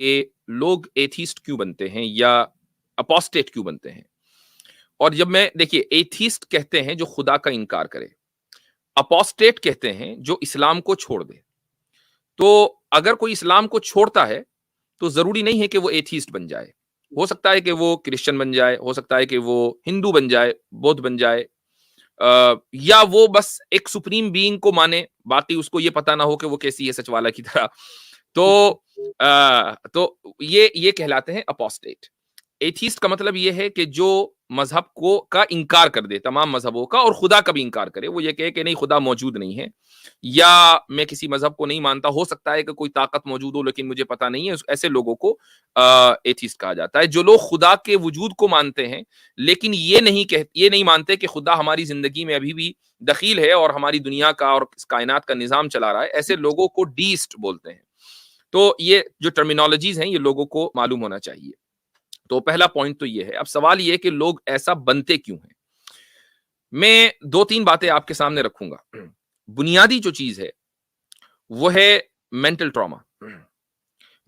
کہ لوگ ایتھیسٹ کیوں بنتے ہیں یا اپوسٹیٹ کیوں بنتے ہیں. اور جب میں دیکھیے ایتھیسٹ کہتے ہیں جو خدا کا انکار کرے, اپوسٹیٹ کہتے ہیں جو اسلام کو چھوڑ دے. تو اگر کوئی اسلام کو چھوڑتا ہے تو ضروری نہیں ہے کہ وہ ایتھیسٹ بن جائے. ہو سکتا ہے کہ وہ کرسچن بن جائے, ہو سکتا ہے کہ وہ ہندو بن جائے, بودھ بن جائے, یا وہ بس ایک سپریم بینگ کو مانے, باقی اس کو یہ پتا نہ ہو کہ وہ کیسی ہے سچ والا کی طرح. تو یہ کہلاتے ہیں اپوسٹیٹ. ایتھیسٹ کا مطلب یہ ہے کہ جو مذہب کا انکار کر دے, تمام مذہبوں کا, اور خدا کا بھی انکار کرے. وہ یہ کہے کہ نہیں, خدا موجود نہیں ہے, یا میں کسی مذہب کو نہیں مانتا, ہو سکتا ہے کہ کوئی طاقت موجود ہو لیکن مجھے پتا نہیں ہے. ایسے لوگوں کو ایتھیسٹ کہا جاتا ہے. جو لوگ خدا کے وجود کو مانتے ہیں لیکن یہ نہیں مانتے کہ خدا ہماری زندگی میں ابھی بھی دخیل ہے اور ہماری دنیا کا اور کائنات کا نظام چلا رہا ہے, ایسے لوگوں کو ڈیسٹ بولتے ہیں. تو یہ جو ٹرمینالوجیز ہیں یہ لوگوں کو معلوم ہونا چاہیے. تو پہلا پوائنٹ تو یہ ہے. اب سوال یہ کہ لوگ ایسا بنتے کیوں ہیں. میں 2-3 باتیں آپ کے سامنے رکھوں گا. بنیادی جو چیز ہے وہ ہے مینٹل ٹراما.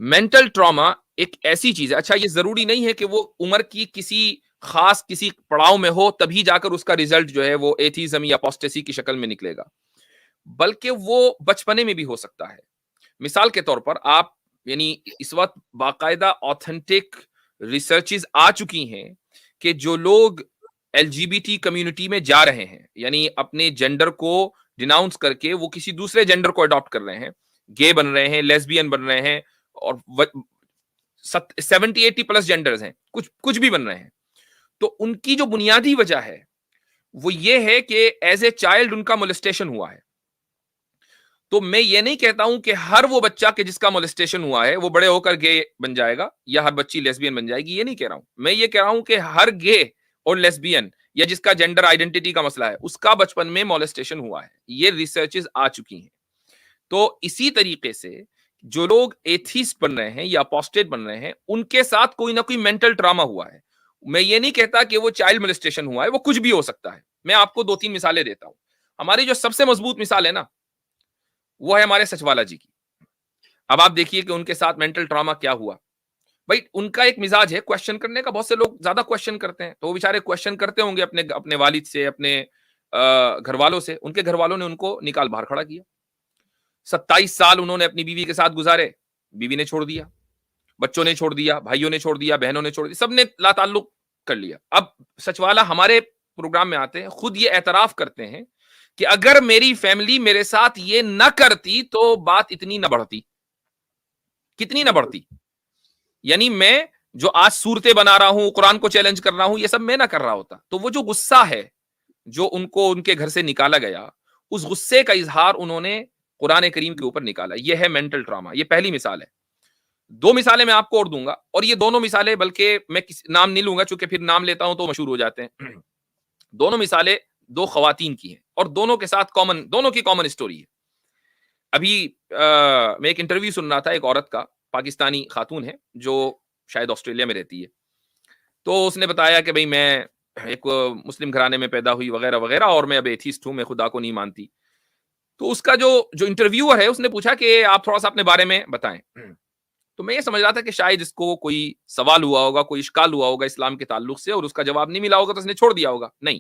مینٹل ٹراما ایک ایسی چیز ہے, اچھا یہ ضروری نہیں ہے کہ وہ عمر کی کسی پڑاؤ میں ہو تبھی جا کر اس کا ریزلٹ جو ہے وہ ایتھیزم یا اپوسٹیسی کی شکل میں نکلے گا, بلکہ وہ بچپنے میں بھی ہو سکتا ہے. مثال کے طور پر آپ یعنی اس وقت باقاعدہ آتھینٹک ریسرچز آ چکی ہیں کہ جو لوگ LGBT کمیونٹی میں جا رہے ہیں, یعنی اپنے جینڈر کو ڈیناؤنس کر کے وہ کسی دوسرے جینڈر کو اڈاپٹ کر رہے ہیں, گے بن رہے ہیں, لیسبین بن رہے ہیں, اور 70-80 پلس جینڈرز ہیں, کچھ بھی بن رہے ہیں. تو ان کی جو بنیادی وجہ ہے وہ یہ ہے کہ ایز اے چائلڈ ان کا مولسٹیشن ہوا ہے. تو میں یہ نہیں کہتا ہوں کہ ہر وہ بچہ کہ جس کا مولسٹیشن ہوا ہے وہ بڑے ہو کر گے بن جائے گا, یا ہر بچی لیسبین بن جائے گی, یہ نہیں کہہ رہا ہوں. میں یہ کہہ رہا ہوں کہ ہر گے اور لیسبین یا جس کا جینڈر آئیڈینٹی کا مسئلہ ہے اس کا بچپن میں مولسٹیشن ہوا ہے. یہ ریسرچز آ چکی ہیں. تو اسی طریقے سے جو لوگ ایتھیسٹ بن رہے ہیں یا اپوسٹیٹ بن رہے ہیں ان کے ساتھ کوئی نہ کوئی مینٹل ٹراما ہوا ہے. میں یہ نہیں کہتا کہ وہ چائلڈ مولسٹیشن ہوا ہے, وہ کچھ بھی ہو سکتا ہے. میں آپ کو 2-3 مثالیں دیتا ہوں. ہماری جو سب سے مضبوط مثال ہے نا وہ ہے ہمارے سچ والا جی کی. اب آپ دیکھیے کہ ان کے ساتھ مینٹل ٹراما کیا ہوا. بھائی ان کا ایک مزاج ہے کوشچن کرنے کا. بہت سے لوگ زیادہ کوشچن کرتے ہیں, تو وہ بیچارے کوشچن کرتے ہوں گے اپنے والد سے, اپنے گھر والوں سے. ان کے گھر والوں نے ان کو نکال باہر کھڑا کیا. 27 سال انہوں نے اپنی بیوی کے ساتھ گزارے, بیوی نے چھوڑ دیا, بچوں نے چھوڑ دیا, بھائیوں نے چھوڑ دیا, بہنوں نے چھوڑ دیا, سب نے لا تعلق کر لیا. اب سچ والا ہمارے پروگرام میں آتے ہیں, خود یہ اعتراف کرتے ہیں کہ اگر میری فیملی میرے ساتھ یہ نہ کرتی تو بات اتنی نہ بڑھتی. کتنی نہ بڑھتی. یعنی میں جو آج صورتیں بنا رہا ہوں, قرآن کو چیلنج کر رہا ہوں, یہ سب میں نہ کر رہا ہوتا. تو وہ جو غصہ ہے جو ان کو ان کے گھر سے نکالا گیا, اس غصے کا اظہار انہوں نے قرآن کریم کے اوپر نکالا. یہ ہے مینٹل ٹراما. یہ پہلی مثال ہے. 2 مثالیں میں آپ کو اور دوں گا, اور یہ دونوں مثالیں بلکہ میں نام نہیں لوں گا چونکہ پھر نام لیتا ہوں تو مشہور ہو جاتے ہیں. دونوں مثالیں 2 خواتین کی ہیں اور دونوں کے ساتھ دونوں کی کامن اسٹوری ہے. ابھی میں ایک انٹرویو سن رہا تھا ایک عورت کا, پاکستانی خاتون ہے جو شاید آسٹریلیا میں رہتی ہے. تو اس نے بتایا کہ بھئی میں ایک مسلم گھرانے میں پیدا ہوئی وغیرہ وغیرہ, اور میں اب ایتھیسٹ ہوں, میں خدا کو نہیں مانتی. تو اس کا جو انٹرویور ہے اس نے پوچھا کہ آپ تھوڑا سا اپنے بارے میں بتائیں. تو میں یہ سمجھ رہا تھا کہ شاید اس کو کوئی سوال ہوا ہوگا, کوئی اشکال ہوا ہوگا اسلام کے تعلق سے, اور اس کا جواب نہیں ملا ہوگا تو اس نے چھوڑ دیا ہوگا. نہیں,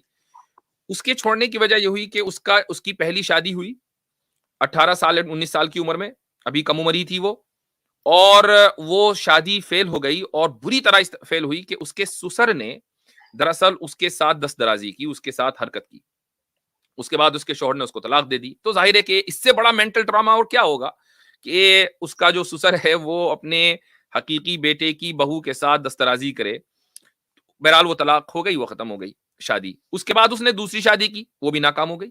اس کے چھوڑنے کی وجہ یہ ہوئی کہ اس کی پہلی شادی ہوئی 18 سال 19 سال کی عمر میں, ابھی کم عمری تھی وہ, اور وہ شادی فیل ہو گئی, اور بری طرح فیل ہوئی کہ اس کے سسر نے دراصل اس کے ساتھ دست درازی کی, اس کے ساتھ حرکت کی. اس کے بعد اس کے شوہر نے اس کو طلاق دے دی. تو ظاہر ہے کہ اس سے بڑا مینٹل ٹراما اور کیا ہوگا کہ اس کا جو سسر ہے وہ اپنے حقیقی بیٹے کی بہو کے ساتھ دسترازی کرے. بہرحال وہ طلاق ہو گئی, وہ ختم ہو گئی شادی. اس کے بعد اس نے دوسری شادی کی, وہ بھی ناکام ہو گئی.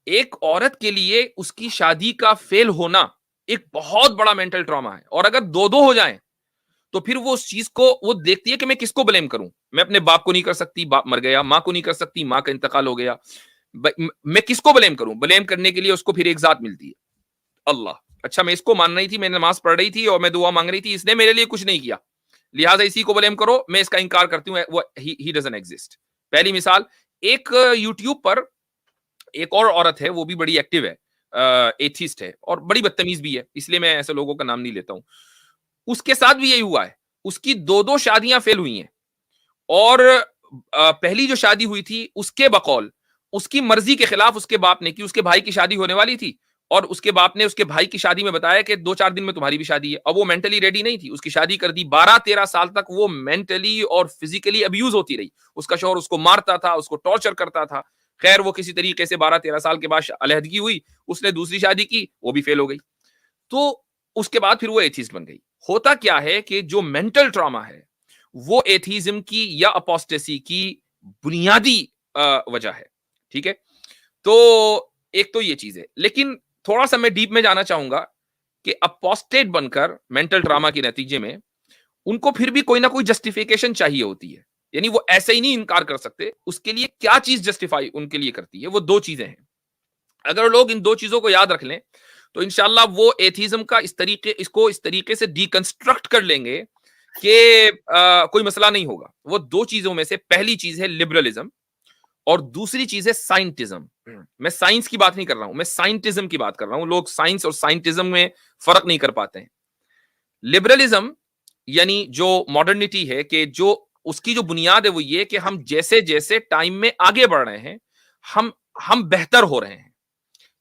ایک عورت کے لیے اس کی شادی کا فیل ہونا ایک بہت بڑا مینٹل ٹراما ہے. اور اگر 2 ہو جائیں تو پھر وہ اس چیز کو وہ دیکھتی ہے کہ میں کس کو بلیم کروں. میں اپنے باپ کو نہیں کر سکتی, باپ مر گیا. ماں کو نہیں کر سکتی, ماں کا انتقال ہو گیا. میں کس کو بلیم کروں؟ بلیم کرنے کے لیے اس کو پھر ایک ذات ملتی ہے, اللہ. اچھا میں اس کو مان رہی تھی, میں نماز پڑھ رہی تھی اور میں دعا مانگ رہی تھی, اس نے میرے لیے کچھ نہیں کیا, لہٰذا اسی کو بلیم کرو, میں اس کا انکار کرتی ہوں, وہ ہی ڈزنٹ ایگزسٹ. پہلی مثال, ایک یوٹیوب پر ایک اور عورت ہے, وہ بھی بڑی ایکٹیو ہے, ایتھیسٹ ہے اور بڑی بدتمیز بھی ہے, اس لیے میں ایسے لوگوں کا نام نہیں لیتا ہوں. اس کے ساتھ بھی یہی ہوا ہے. اس کی 2 شادیاں فیل ہوئی ہیں, اور پہلی جو شادی ہوئی تھی اس کے بقول اس کی مرضی کے خلاف اس کے باپ نے کی, اس کے بھائی کی شادی ہونے والی تھی, اور اس کے باپ نے اس کے بھائی کی شادی میں بتایا کہ 2-4 دن میں تمہاری بھی شادی ہے. اب وہ مینٹلی ریڈی نہیں تھی, اس کی شادی کر دی. 12-13 سال تک وہ مینٹلی اور فزیکلی ابیوز ہوتی رہی. اس کا شوہر اس کو مارتا تھا, اس کو ٹارچر کرتا تھا. خیر وہ کسی طریقے سے 12-13 سال کے بعد علیحدگی ہوئی, اس نے دوسری شادی کی, وہ بھی فیل ہو گئی. تو اس کے بعد پھر وہ ایتھیسٹ بن گئی. ہوتا کیا ہے کہ جو مینٹل ٹراما ہے وہ ایتھیزم کی یا اپوسٹیسی کی بنیادی وجہ ہے. ٹھیک ہے, تو ایک تو یہ چیز ہے. لیکن تھوڑا سا میں ڈیپ میں جانا چاہوں گا کہ اپوسٹیٹ بن کر مینٹل ٹراما کے نتیجے میں ان کو پھر بھی کوئی نہ کوئی جسٹیفیکیشن چاہیے ہوتی ہے. یعنی وہ ایسے ہی نہیں انکار کر سکتے, اس کے لیے کیا چیز جسٹیفائی ان کے لیے کرتی ہے, وہ 2 چیزیں ہیں. اگر لوگ ان 2 چیزوں کو یاد رکھ لیں تو انشاءاللہ وہ ایتھیزم کا اس کو اس طریقے سے ڈیکنسٹرکٹ کر لیں گے کہ کوئی مسئلہ نہیں ہوگا. وہ 2 چیزوں میں سے پہلی چیز ہے لبرلزم, اور دوسری چیز ہے سائنٹزم. میں سائنس کی بات نہیں کر رہا ہوں, میں سائنٹزم کی بات کر رہا ہوں. لوگ سائنس اور سائنٹزم میں فرق نہیں کر پاتے ہیں. لبرلزم یعنی جو ماڈرنٹی ہے, کہ جو اس کی جو بنیاد ہے وہ یہ کہ ہم جیسے جیسے ٹائم میں آگے بڑھ رہے ہیں ہم بہتر ہو رہے ہیں.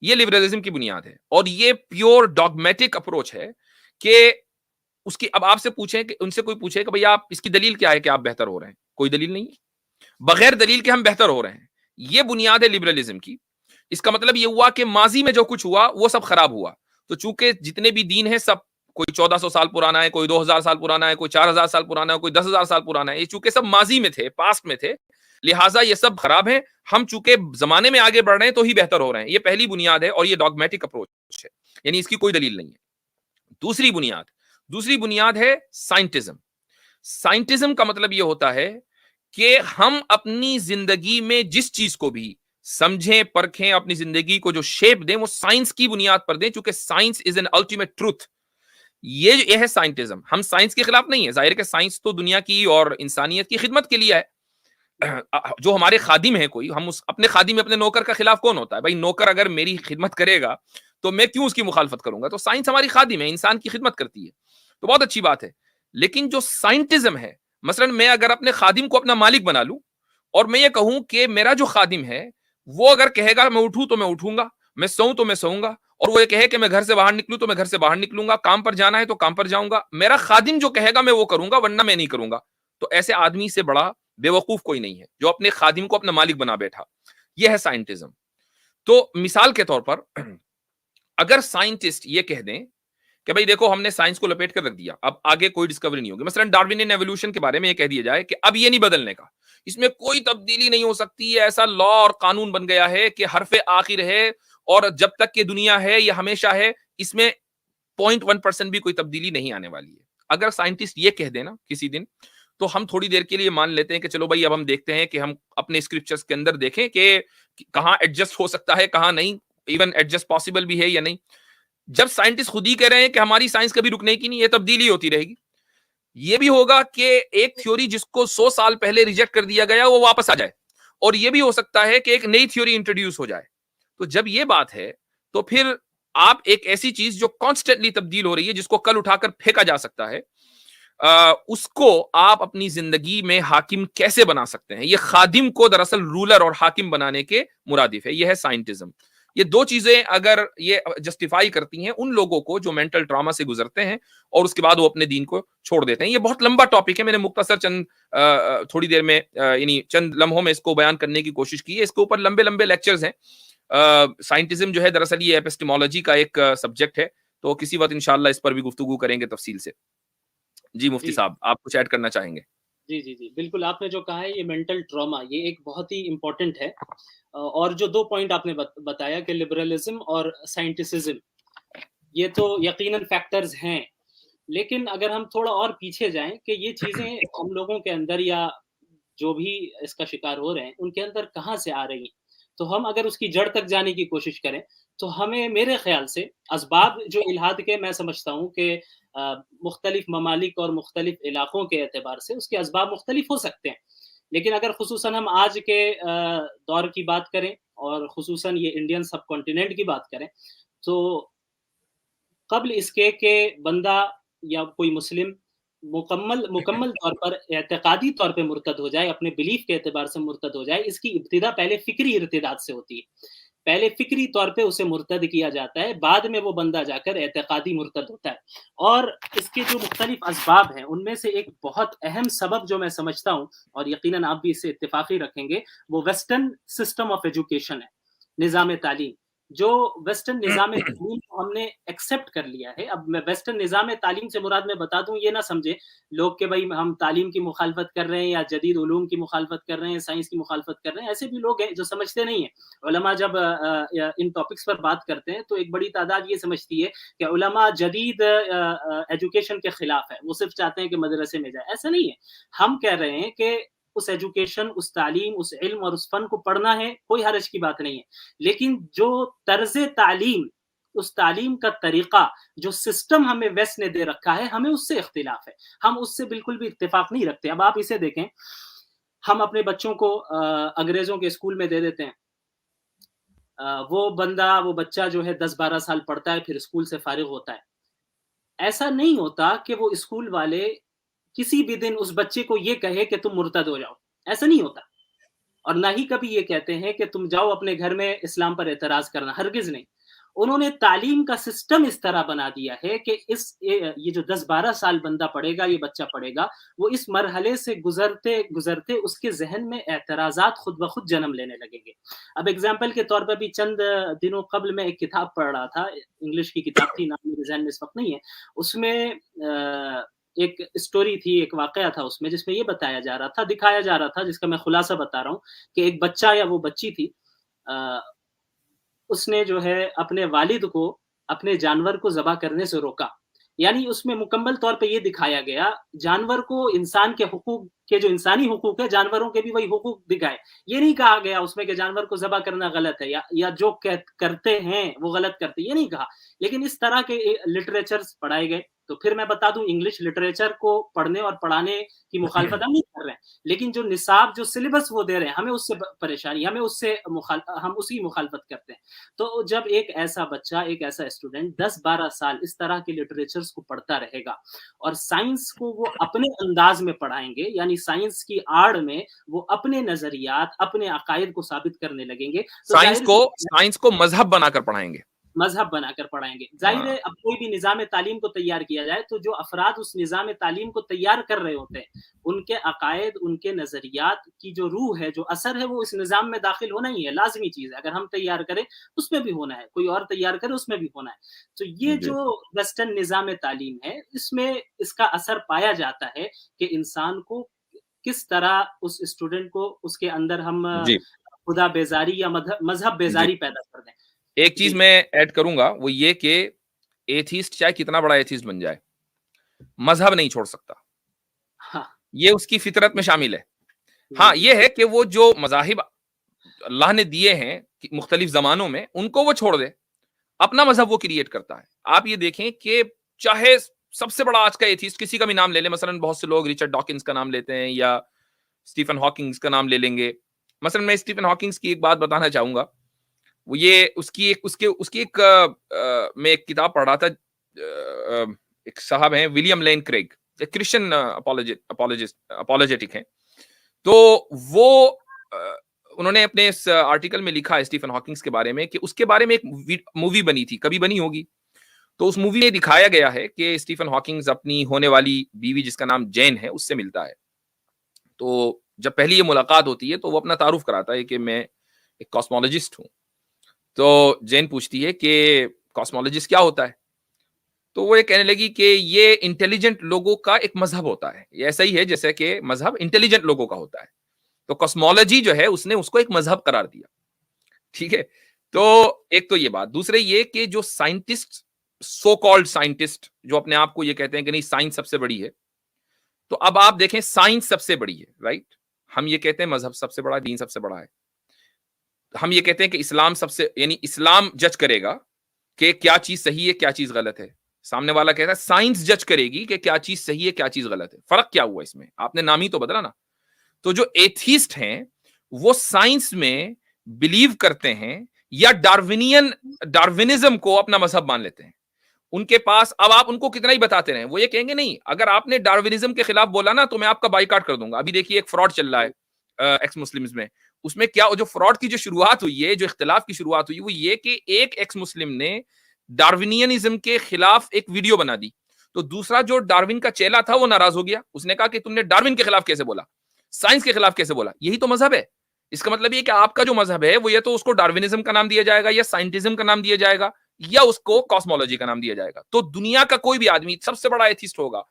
یہ لبرلزم کی بنیاد ہے, اور یہ پیور ڈاگمیٹک اپروچ ہے کہ اس کی اب آپ سے پوچھیں کہ ان سے کوئی پوچھے کہ بھئی آپ اس کی دلیل کیا ہے کہ آپ بہتر ہو رہے ہیں, کوئی دلیل نہیں ہے. بغیر دلیل کے ہم بہتر ہو رہے ہیں, یہ بنیاد ہے لبرلزم کی. اس کا مطلب یہ ہوا کہ ماضی میں جو کچھ ہوا وہ سب خراب ہوا. تو چونکہ جتنے بھی دین ہیں سب کوئی 1400 سال پرانا ہے, کوئی 2000 سال پرانا ہے, کوئی 4000 سال پرانا ہے, کوئی 10,000 سال پرانا ہے. یہ چونکہ سب ماضی میں تھے, پاسٹ میں تھے, لہٰذا یہ سب خراب ہیں. ہم چونکہ زمانے میں آگے بڑھ رہے ہیں تو ہی بہتر ہو رہے ہیں. یہ پہلی بنیاد ہے, اور یہ ڈاگمیٹک اپروچ ہے, یعنی اس کی کوئی دلیل نہیں ہے. دوسری بنیاد ہے سائنٹزم. سائنٹزم کا مطلب یہ ہوتا ہے کہ ہم اپنی زندگی میں جس چیز کو بھی سمجھیں, پرکھیں, اپنی زندگی کو جو شیپ دیں وہ سائنس کی بنیاد پر دیں, چونکہ science is an ultimate truth. یہ ہے سائنٹزم. ہم سائنس کے خلاف نہیں ہے, ظاہر کہ سائنس تو دنیا کی اور انسانیت کی خدمت کے لیے ہے. جو ہمارے خادم ہیں, کوئی ہم اپنے خادم اپنے نوکر کا خلاف کون ہوتا ہے؟ بھائی نوکر اگر میری خدمت کرے گا تو میں کیوں اس کی مخالفت کروں گا؟ تو سائنس ہماری خادم ہے, انسان کی خدمت کرتی ہے, تو بہت اچھی بات ہے. لیکن جو سائنٹزم ہے, مثلا میں اگر اپنے خادم کو اپنا مالک بنا لوں اور میں یہ کہوں کہ میرا جو خادم ہے وہ اگر کہے گا میں اٹھوں تو میں اٹھوں گا, میں سوؤں تو میں سوؤں گا, اور وہ یہ کہے کہ میں گھر سے باہر نکلوں تو میں گھر سے باہر نکلوں گا, کام پر جانا ہے تو کام پر جاؤں گا, میرا خادم جو کہے گا میں وہ کروں گا, ورنہ میں نہیں کروں گا. تو ایسے آدمی سے بڑا بے وقوف کوئی نہیں ہے جو اپنے خادم کو اپنا مالک بنا بیٹھا. یہ ہے سائنٹزم. تو مثال کے طور پر اگر سائنٹسٹ یہ کہہ دیں کہ بھائی دیکھو ہم نے سائنس کو لپیٹ کر رکھ دیا, اب آگے کوئی ڈسکوری نہیں ہوگی. مثلا ڈارون ایوولوشن کے بارے میں یہ کہہ دیا جائے کہ اب یہ نہیں بدلنے کا, اس میں کوئی تبدیلی نہیں ہو سکتی, ایسا لا اور قانون بن گیا ہے کہ حرف آخر ہے, اور جب تک کہ دنیا ہے یہ ہمیشہ ہے, اس میں 0.1% بھی کوئی تبدیلی نہیں آنے والی ہے. اگر سائنٹسٹ یہ کہہ دینا کسی دن, تو ہم تھوڑی دیر کے لیے مان لیتے ہیں کہ چلو بھائی اب ہم دیکھتے ہیں کہ ہم اپنے اسکرپچرز کے اندر دیکھیں کہ کہاں ایڈجسٹ ہو سکتا ہے, کہاں نہیں, ایون ایڈجسٹ پاسبل بھی ہے یا نہیں. جب سائنٹسٹ خود ہی کہہ رہے ہیں کہ ہماری سائنس کبھی رکنے کی نہیں, یہ تبدیلی ہوتی رہے گی. یہ بھی ہوگا کہ ایک تھیوری جس کو 100 سال پہلے ریجیکٹ کر دیا گیا وہ واپس آ جائے, اور یہ بھی ہو سکتا ہے کہ ایک نئی تھیوری انٹروڈیوس ہو جائے. تو جب یہ بات ہے تو پھر آپ ایک ایسی چیز جو کانسٹنٹلی تبدیل ہو رہی ہے, جس کو کل اٹھا کر پھینکا جا سکتا ہے, اس کو آپ اپنی زندگی میں حاکم کیسے بنا سکتے ہیں؟ یہ خادم کو دراصل رولر اور حاکم بنانے کے مرادف ہے. یہ ہے سائنٹزم. یہ 2 چیزیں اگر یہ جسٹیفائی کرتی ہیں ان لوگوں کو جو مینٹل ٹراما سے گزرتے ہیں اور اس کے بعد وہ اپنے دین کو چھوڑ دیتے ہیں. یہ بہت لمبا ٹاپک ہے, میں نے مختصر تھوڑی دیر میں یعنی چند لمحوں میں اس کو بیان کرنے کی کوشش کی ہے. اس کے اوپر لمبے لمبے لیکچرز ہیں. سائنٹزم جو ہے دراصل یہ ایپسٹیمولوجی کا ایک سبجیکٹ ہے, تو کسی وقت انشاءاللہ اس پر بھی گفتگو کریں گے تفصیل سے. جی مفتی صاحب, آپ کچھ ایڈ کرنا چاہیں گے؟ جی بالکل, آپ نے جو کہا ہے یہ مینٹل ٹراما یہ ایک بہت ہی امپورٹنٹ ہے. اور جو 2 پوائنٹ آپ نے بتایا کہ لبرلزم اور سائنٹسزم, یہ تو یقیناً فیکٹرز ہیں, لیکن اگر ہم تھوڑا اور پیچھے جائیں کہ یہ چیزیں ہم لوگوں کے اندر یا جو بھی اس کا شکار ہو رہے ہیں ان کے اندر کہاں سے آ رہی ہیں, تو ہم اگر اس کی جڑ تک جانے کی کوشش کریں تو ہمیں میرے خیال سے اسباب جو الحاد کے میں سمجھتا ہوں کہ مختلف ممالک اور مختلف علاقوں کے اعتبار سے اس کے اسباب مختلف ہو سکتے ہیں. لیکن اگر خصوصاً ہم آج کے دور کی بات کریں اور خصوصاً یہ انڈین سب کانٹیننٹ کی بات کریں, تو قبل اس کے کہ بندہ یا کوئی مسلم مکمل طور پر اعتقادی طور پہ مرتد ہو جائے، اپنے بلیف کے اعتبار سے مرتد ہو جائے، اس کی ابتدا پہلے فکری ارتداد سے ہوتی ہے. پہلے فکری طور پہ اسے مرتد کیا جاتا ہے، بعد میں وہ بندہ جا کر اعتقادی مرتد ہوتا ہے. اور اس کے جو مختلف اسباب ہیں ان میں سے ایک بہت اہم سبب جو میں سمجھتا ہوں، اور یقیناً آپ بھی اس سے اتفاقی رکھیں گے، وہ ویسٹرن سسٹم آف ایجوکیشن ہے، نظام تعلیم. جو ویسٹرن نظام تعلیم کو ہم نے ایکسیپٹ کر لیا ہے. اب میں ویسٹرن نظام تعلیم سے مراد میں بتا دوں، یہ نہ سمجھے لوگ کہ بھائی ہم تعلیم کی مخالفت کر رہے ہیں یا جدید علوم کی مخالفت کر رہے ہیں، سائنس کی مخالفت کر رہے ہیں. ایسے بھی لوگ ہیں جو سمجھتے نہیں ہیں. علماء جب ان ٹاپکس پر بات کرتے ہیں تو ایک بڑی تعداد یہ سمجھتی ہے کہ علماء جدید ایجوکیشن کے خلاف ہے، وہ صرف چاہتے ہیں کہ مدرسے میں جائے. ایسا نہیں ہے. ہم کہہ رہے ہیں کہ اس ایجوکیشن، اس تعلیم، اس علم اور اس فن کو پڑھنا ہے، کوئی حرج کی بات نہیں ہے، لیکن جو طرز تعلیم، اس تعلیم کا طریقہ، جو سسٹم ہمیں ویسٹ نے دے رکھا ہے، ہمیں اس سے اختلاف ہے. ہم اس سے بالکل بھی اتفاق نہیں رکھتے. اب آپ اسے دیکھیں، ہم اپنے بچوں کو انگریزوں کے اسکول میں دے دیتے ہیں. وہ بچہ جو ہے 10-12 سال پڑھتا ہے، پھر اسکول سے فارغ ہوتا ہے. ایسا نہیں ہوتا کہ وہ اسکول والے کسی بھی دن اس بچے کو یہ کہے کہ تم مرتد ہو جاؤ. ایسا نہیں ہوتا. اور نہ ہی کبھی یہ کہتے ہیں کہ تم جاؤ اپنے گھر میں اسلام پر اعتراض کرنا. ہرگز نہیں. انہوں نے تعلیم کا سسٹم اس طرح بنا دیا ہے کہ یہ جو 10-12 سال بندہ پڑھے گا، یہ بچہ پڑھے گا، وہ اس مرحلے سے گزرتے گزرتے اس کے ذہن میں اعتراضات خود بخود جنم لینے لگیں گے. اب ایگزامپل کے طور پر بھی چند دنوں قبل میں ایک کتاب پڑھ رہا تھا، انگلش کی کتاب تھی، نام میرے ذہن میں اس وقت نہیں ہے. اس میں ایک اسٹوری تھی، ایک واقعہ تھا اس میں، جس میں یہ بتایا جا رہا تھا، دکھایا جا رہا تھا، جس کا میں خلاصہ بتا رہا ہوں، کہ ایک بچہ یا وہ بچی تھی، اس نے جو ہے اپنے والد کو اپنے جانور کو ذبح کرنے سے روکا. یعنی اس میں مکمل طور پہ یہ دکھایا گیا، جانور کو انسان کے حقوق کے، جو انسانی حقوق ہے، جانوروں کے بھی وہی حقوق دکھائے. یہ نہیں کہا گیا اس میں کہ جانور کو ذبح کرنا غلط ہے یا جو کرتے ہیں وہ غلط کرتے، یہ نہیں کہا. لیکن اس طرح کے لٹریچرز پڑھائے گئے. تو پھر میں بتا دوں، انگلش لٹریچر کو پڑھنے اور پڑھانے کی مخالفت ہم نہیں کر رہے ہیں، لیکن جو نصاب، جو سلیبس وہ دے رہے ہیں، ہمیں اس سے پریشانی، ہم اس کی مخالفت کرتے ہیں. تو جب ایک ایسا بچہ، ایک ایسا اسٹوڈنٹ 10-12 سال اس طرح کے لٹریچرز کو پڑھتا رہے گا، اور سائنس کو وہ اپنے انداز میں پڑھائیں گے، یعنی سائنس کی آڑ میں وہ اپنے نظریات، اپنے عقائد کو ثابت کرنے لگیں گے، تو سائنس کو مذہب بنا کر پڑھائیں گے، مذہب بنا کر پڑھائیں گے. ظاہر ہے اب کوئی بھی نظام تعلیم کو تیار کیا جائے تو جو افراد اس نظام تعلیم کو تیار کر رہے ہوتے ہیں، ان کے عقائد، ان کے نظریات کی جو روح ہے، جو اثر ہے، وہ اس نظام میں داخل ہونا ہی ہے، لازمی چیز ہے. اگر ہم تیار کریں اس میں بھی ہونا ہے، کوئی اور تیار کرے اس میں بھی ہونا ہے. تو یہ جو ویسٹرن نظام تعلیم ہے، اس میں اس کا اثر پایا جاتا ہے کہ انسان کو کس طرح، اس اسٹوڈنٹ کو، اس کے اندر ہم خدا بیزاری یا مذہب بیزاری پیدا کر دیں. ایک چیز میں ایڈ کروں گا، وہ یہ کہ ایتھیسٹ چاہے کتنا بڑا ایتھیسٹ بن جائے، مذہب نہیں چھوڑ سکتا. یہ اس کی فطرت میں شامل ہے. ہاں، یہ ہے کہ وہ جو مذاہب اللہ نے دیے ہیں مختلف زمانوں میں، ان کو وہ چھوڑ دے، اپنا مذہب وہ کریٹ کرتا ہے. آپ یہ دیکھیں کہ چاہے سب سے بڑا آج کا ایتھیسٹ کسی کا بھی نام لے لیں، مثلا بہت سے لوگ رچرڈ ڈاکنز کا نام لیتے ہیں یا اسٹیفن ہاکنگز کا نام لے لیں گے. مثلا میں اسٹیفن ہاکنگز کی ایک بات بتانا چاہوں گا. وہ یہ اس کی ایک میں ایک کتاب پڑھ رہا تھا، ایک صاحب ہیں ولیم لین کریگ، ایک کرسچن اپولوجیٹک ہیں. تو وہ انہوں نے اپنے اس آرٹیکل میں لکھا ہے اسٹیفن ہاکنگز کے بارے میں، کہ اس کے بارے میں ایک مووی بنی تھی، کبھی بنی ہوگی. تو اس مووی میں دکھایا گیا ہے کہ اسٹیفن ہاکنگز اپنی ہونے والی بیوی، جس کا نام جین ہے، اس سے ملتا ہے. تو جب پہلی یہ ملاقات ہوتی ہے تو وہ اپنا تعارف کراتا ہے کہ میں ایک کاسمولوجسٹ ہوں. تو جین پوچھتی ہے کہ کاسمولوجسٹ کیا ہوتا ہے؟ تو وہ یہ کہنے لگی کہ یہ انٹیلیجنٹ لوگوں کا ایک مذہب ہوتا ہے. یہ ایسا ہی ہے جیسے کہ مذہب انٹیلیجنٹ لوگوں کا ہوتا ہے. تو کاسمولوجی جو ہے، اس نے اس کو ایک مذہب قرار دیا. ٹھیک ہے. تو ایک تو یہ بات. دوسرے یہ کہ جو سائنٹسٹ، سو کالڈ سائنٹسٹ، جو اپنے آپ کو یہ کہتے ہیں کہ نہیں سائنس سب سے بڑی ہے، تو اب آپ دیکھیں سائنس سب سے بڑی ہے، رائٹ؟ ہم یہ کہتے ہیں مذہب سب سے بڑا، دین سب سے بڑا ہے. ہم یہ کہتے ہیں کہ اسلام سب سے، یعنی اسلام جج کرے گا کہ کیا چیز صحیح ہے، کیا چیز غلط ہے. سامنے والا کہتا ہے سائنس جج کرے گی کہ کیا چیز صحیح ہے، کیا چیز غلط ہے. فرق کیا ہوا اس میں؟ آپ نے نام ہی تو بدلا نا. تو جو ایتھیسٹ ہیں وہ سائنس میں بلیو کرتے ہیں یا ڈارونزم کو اپنا مذہب مان لیتے ہیں. ان کے پاس اب آپ ان کو کتنا ہی بتاتے رہیں وہ یہ کہیں گے نہیں اگر آپ نے ڈاروینزم کے خلاف بولا نا تو میں آپ کا بائیکاٹ کر دوں گا. ابھی دیکھیے ایک فراڈ چل رہا ہے ایکس مسلمز میں, اس میں کیا جو فراڈ کی جو شروعات ہوئی ہے, جو اختلاف کی شروعات ہوئی وہ یہ کہ ایک ایکس مسلم نے ڈاروینیزم کے خلاف ایک ویڈیو بنا دی, تو دوسرا جو ڈاروین کا چیلا تھا وہ ناراض ہو گیا, اس نے کہا کہ تم نے ڈاروین کے خلاف کیسے بولا, سائنس کے خلاف کیسے بولا, یہی تو مذہب ہے. اس کا مطلب یہ کہ آپ کا جو مذہب ہے وہ یہ تو اس کو ڈاروینزم کا نام دیا جائے گا یا سائنٹزم کا نام دیا جائے گا یا اس کو کاسمولوجی کا نام دیا جائے گا. تو دنیا کا کوئی بھی آدمی سب سے بڑا ایتھیسٹ ہوگا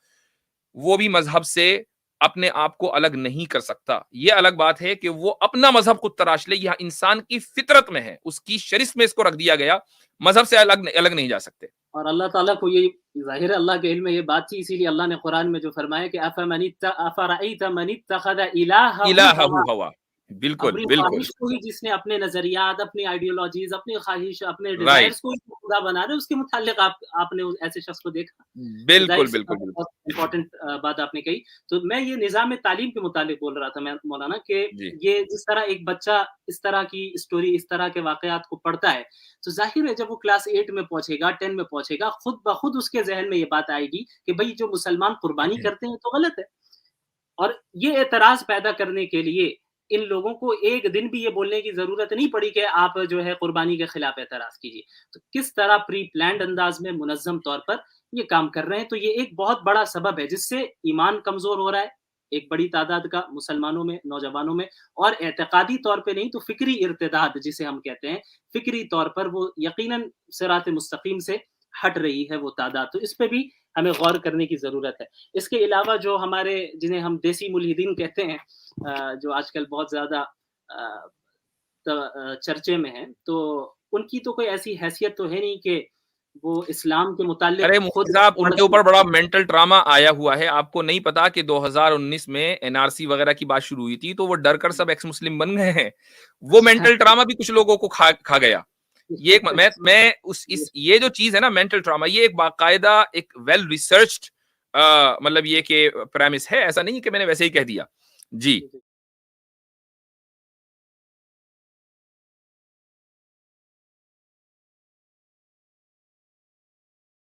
وہ بھی مذہب سے اپنے آپ کو الگ نہیں کر سکتا. یہ الگ بات ہے کہ وہ اپنا مذہب خود تراش لے, یہ انسان کی فطرت میں ہے, اس کی شرف میں اس کو رکھ دیا گیا, مذہب سے الگ نہیں جا سکتے. اور اللہ تعالیٰ کو یہ ظاہر ہے اللہ کے علم میں یہ بات تھی, اسی لیے اللہ نے قرآن میں جو فرمایا کہ افرأیت من اتخذ الہہ ہوا, بالکل اپنی بالکل خواہش کو ہی, جس نے اپنے نظریات, اپنی آئیڈیولوجیز, اپنی خواہش, اپنے ڈیزائرز کو خدا بنا رہے, اس کے متعلق آپ نے ایسے شخص کو دیکھا. بالکل بالکل بہت امپورٹنٹ بات آپ نے کہی. تو میں یہ نظام تعلیم کے متعلق بول رہا تھا میں مولانا کہ یہ جس طرح ایک بچہ اس طرح کی اسٹوری, اس طرح کے واقعات کو پڑھتا ہے تو ظاہر ہے جب وہ کلاس 8 میں پہنچے گا, 10 میں پہنچے گا, خود بخود اس کے ذہن میں یہ بات آئے گی کہ بھائی جو مسلمان قربانی کرتے ہیں تو غلط ہے. اور یہ اعتراض پیدا کرنے کے لیے ان لوگوں کو ایک دن بھی یہ بولنے کی ضرورت نہیں پڑی کہ آپ جو ہے قربانی کے خلاف اعتراض کیجیے. تو کس طرح پری پلانڈ انداز میں منظم طور پر یہ کام کر رہے ہیں, تو یہ ایک بہت بڑا سبب ہے جس سے ایمان کمزور ہو رہا ہے ایک بڑی تعداد کا مسلمانوں میں, نوجوانوں میں, اور اعتقادی طور پہ نہیں تو فکری ارتداد جسے ہم کہتے ہیں, فکری طور پر وہ یقیناً صراط مستقیم سے ہٹ رہی ہے وہ تعداد. تو اس پہ بھی ہمیں غور کرنے کی ضرورت ہے. اس کے علاوہ جو ہمارے جنہیں ہم دیسی ملحدین کہتے ہیں جو آج کل بہت زیادہ چرچے میں ہیں, تو ان کی تو کوئی ایسی حیثیت تو ہے نہیں کہ وہ اسلام کے متعلق ارے مفتی صاحب ان کے اوپر بڑا مینٹل ٹراما آیا ہوا ہے. آپ کو نہیں پتا کہ 2019 میں NRC وغیرہ کی بات شروع ہوئی تھی تو وہ ڈر کر سب ایکس مسلم بن گئے ہیں. وہ مینٹل ٹراما بھی کچھ لوگوں کو کھا گیا. یہ جو چیز ہے نا مینٹل ٹراما, یہ ایک باقاعدہ ایک ویل ریسرچڈ مطلب یہ کہ پریمس ہے, ایسا نہیں کہ میں نے ویسے ہی کہہ دیا. جی